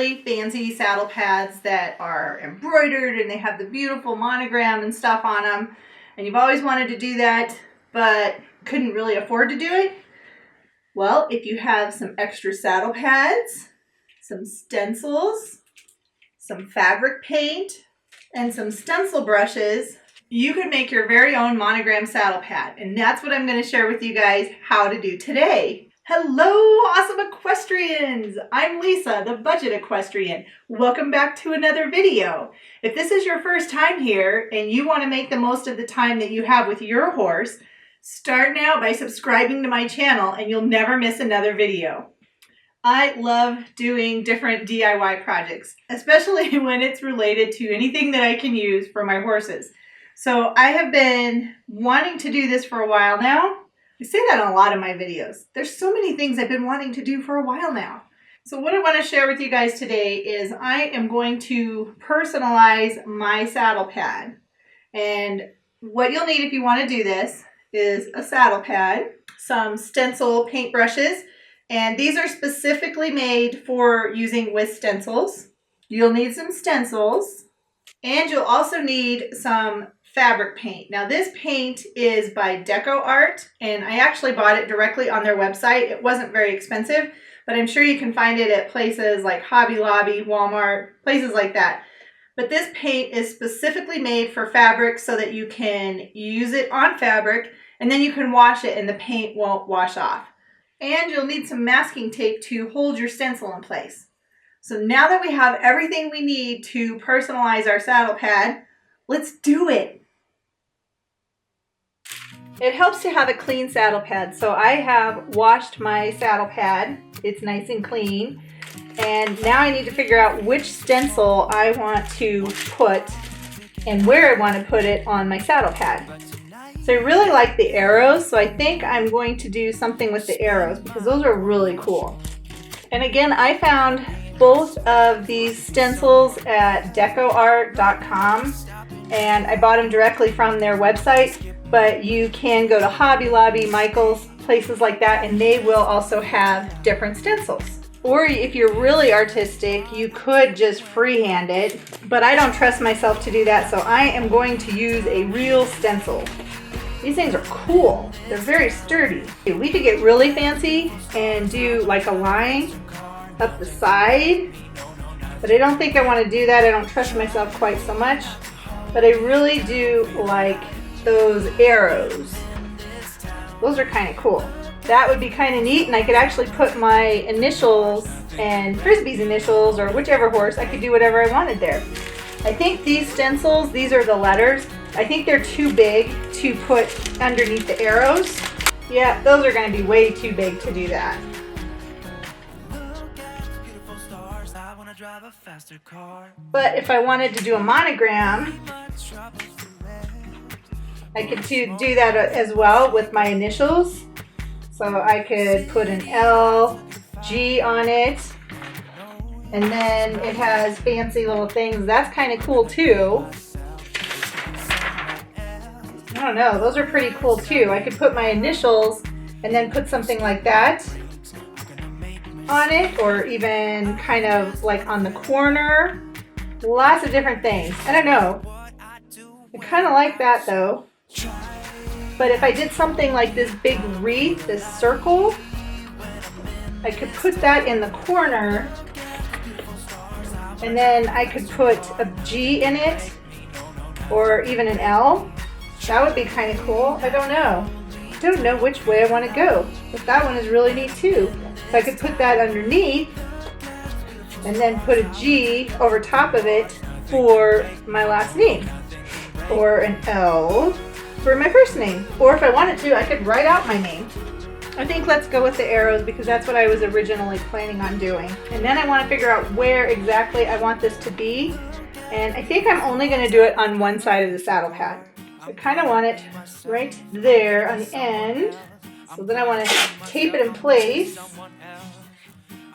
really fancy saddle pads that are embroidered and they have the beautiful monogram and stuff on them, and you've always wanted to do that but couldn't really afford to do it, well, if you have some extra saddle pads, some stencils, some fabric paint, and some stencil brushes, you could make your very own monogram saddle pad. And that's what I'm going to share with you guys how to do today. Hello, awesome equestrians! I'm Lisa, the Budget Equestrian. Welcome back to another video. If this is your first time here and you want to make the most of the time that you have with your horse, start now by subscribing to my channel and you'll never miss another video. I love doing different DIY projects, especially when it's related to anything that I can use for my horses. So I have been wanting to do this for a while now. I say that in a lot of my videos. There's so many things I've been wanting to do for a while now. So what I want to share with you guys today is I am going to personalize my saddle pad. And what you'll need if you want to do this is a saddle pad, some stencil paint brushes, and these are specifically made for using with stencils. You'll need some stencils, and you'll also need some fabric paint. Now this paint is by Deco Art, and I actually bought it directly on their website. It wasn't very expensive, but I'm sure you can find it at places like Hobby Lobby, Walmart, places like that. But this paint is specifically made for fabric so that you can use it on fabric and then you can wash it and the paint won't wash off. And you'll need some masking tape to hold your stencil in place. So now that we have everything we need to personalize our saddle pad, let's do it. It helps to have a clean saddle pad. So I have washed my saddle pad. It's nice and clean. And now I need to figure out which stencil I want to put and where I want to put it on my saddle pad. So I really like the arrows, so I think I'm going to do something with the arrows because those are really cool. And again, I found both of these stencils at decoart.com, and I bought them directly from their website, but you can go to Hobby Lobby, Michael's, places like that, and they will also have different stencils. Or if you're really artistic, you could just freehand it, but I don't trust myself to do that, so I am going to use a real stencil. These things are cool. They're very sturdy. We could get really fancy and do like a line up the side, but I don't think I want to do that. I don't trust myself quite so much, but I really do like those arrows. Those are kind of cool. That would be kind of neat, and I could actually put my initials and Frisbee's initials or whichever horse. I could do whatever I wanted there. I think these stencils, these are the letters. I think they're too big to put underneath the arrows. Yeah, those are going to be way too big to do that. But if I wanted to do a monogram, I could do that as well with my initials. So I could put an L, G on it, and then it has fancy little things. That's kind of cool too. I don't know, those are pretty cool too. I could put my initials and then put something like that on it, or even kind of like on the corner. Lots of different things. I don't know. I kind of like that though. But if I did something like this big wreath, this circle, I could put that in the corner, and then I could put a G in it, or even an L. That would be kind of cool. I don't know. I don't know which way I want to go, but that one is really neat too. So I could put that underneath, and then put a G over top of it for my last name, or an L for my first name. Or if I wanted to, I could write out my name. I think let's go with the arrows because that's what I was originally planning on doing. And then I want to figure out where exactly I want this to be. And I think I'm only going to do it on one side of the saddle pad. So I kind of want it right there on the end. So then I want to tape it in place.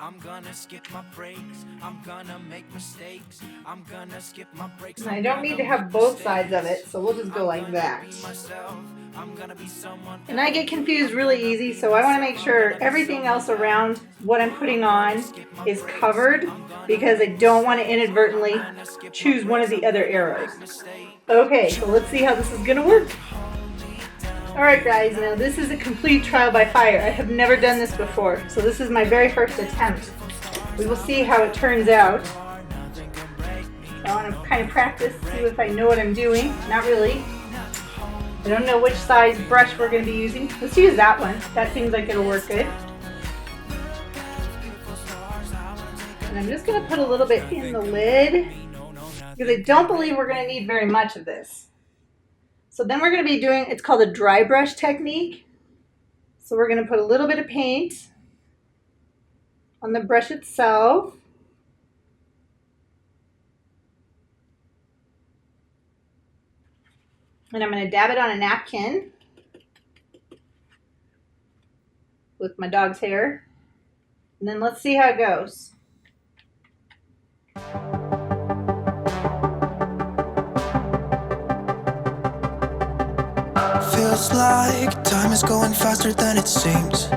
I'm gonna skip my breaks. I'm gonna make mistakes. I'm gonna skip my breaks. And I don't need to have both sides of it, so we'll just go like that. And I get confused really easy, so I want to make sure everything else around what I'm putting on is covered because I don't want to inadvertently choose one of the other arrows. Okay, so let's see how this is going to work. Alright guys, now this is a complete trial by fire. I have never done this before, so this is my very first attempt. We will see how it turns out. I want to kind of practice, see if I know what I'm doing. Not really. I don't know which size brush we're going to be using. Let's use that one. That seems like it'll work good. And I'm just going to put a little bit in the lid because I don't believe we're going to need very much of this. So then we're going to be doing, it's called a dry brush technique. So we're going to put a little bit of paint on the brush itself. And I'm going to dab it on a napkin with my dog's hair. And then let's see how it goes. Feels like time is going faster than it seems.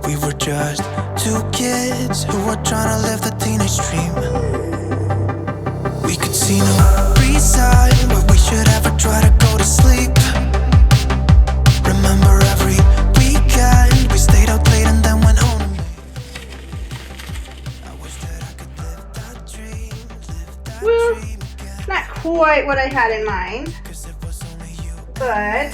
We were just two kids who were trying to live the teenage dream. We could see no reason why we should ever try to go to sleep. Remember every weekend we stayed out late and then went home. I wish that I could live that dream. Well, not quite what I had in mind, but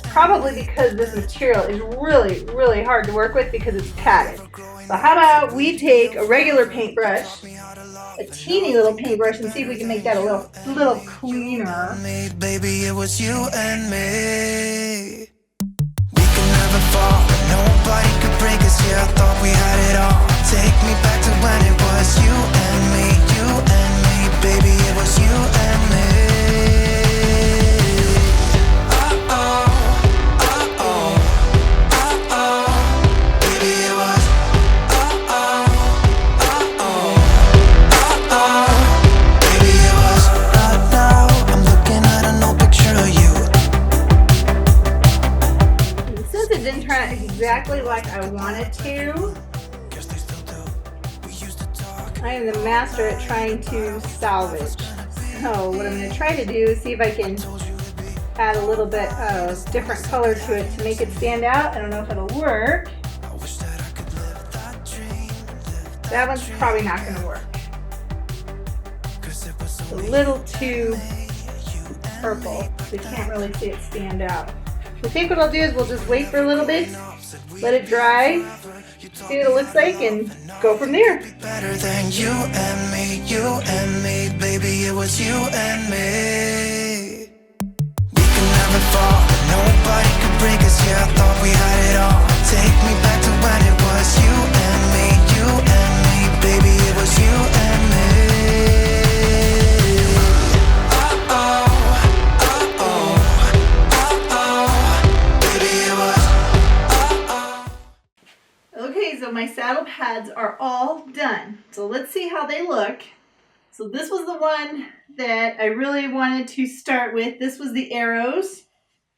probably because this material is really, really hard to work with because it's padded. So how about we take a regular paintbrush, a teeny little paintbrush, and see if we can make that a little cleaner. Baby, it was you and me. We could never fall, nobody could break us. Yeah, I thought we had it all. Take me back to when it was you and me, you and me. Baby, it was you and me. Exactly like I wanted to. I am the master at trying to salvage. So what I'm going to try to do is see if I can add a little bit of different color to it to make it stand out. I don't know if it'll work. That one's probably not going to work. It's a little too purple. So you can't really see it stand out. I think what I'll do is we'll just wait for a little bit, let it dry, see what it looks like, and go from there. Better than you and me, baby, it was you and me. We could never fall, nobody could break us. Yeah, I thought we had it all. Take me back to when it was you and me, baby, it was you and me. Okay, so my saddle pads are all done. So let's see how they look. So this was the one that I really wanted to start with. This was the arrows.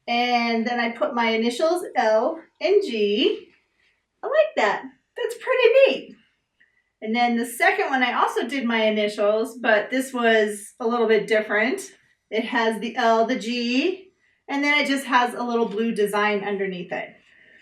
And then I put my initials L and G. I like that. That's pretty neat. And then the second one, I also did my initials, but this was a little bit different. It has the L, the G, and then it just has a little blue design underneath it.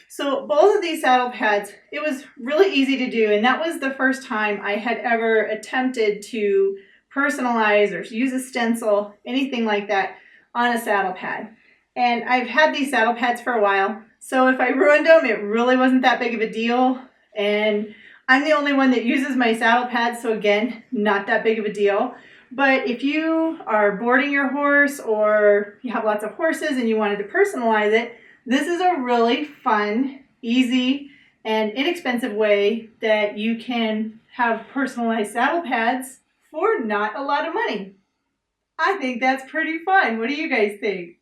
So both of these saddle pads, it was really easy to do, and that was the first time I had ever attempted to personalize or use a stencil, anything like that, on a saddle pad. And I've had these saddle pads for a while, so if I ruined them, it really wasn't that big of a deal. And I'm the only one that uses my saddle pads, so again, not that big of a deal. But if you are boarding your horse or you have lots of horses and you wanted to personalize it, this is a really fun, easy, and inexpensive way that you can have personalized saddle pads for not a lot of money. I think that's pretty fun. What do you guys think?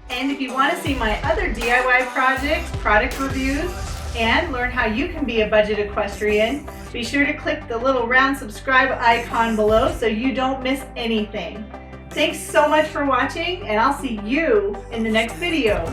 And if you want to see my other DIY projects, product reviews, and learn how you can be a budget equestrian, be sure to click the little round subscribe icon below so you don't miss anything. Thanks so much for watching, and I'll see you in the next video.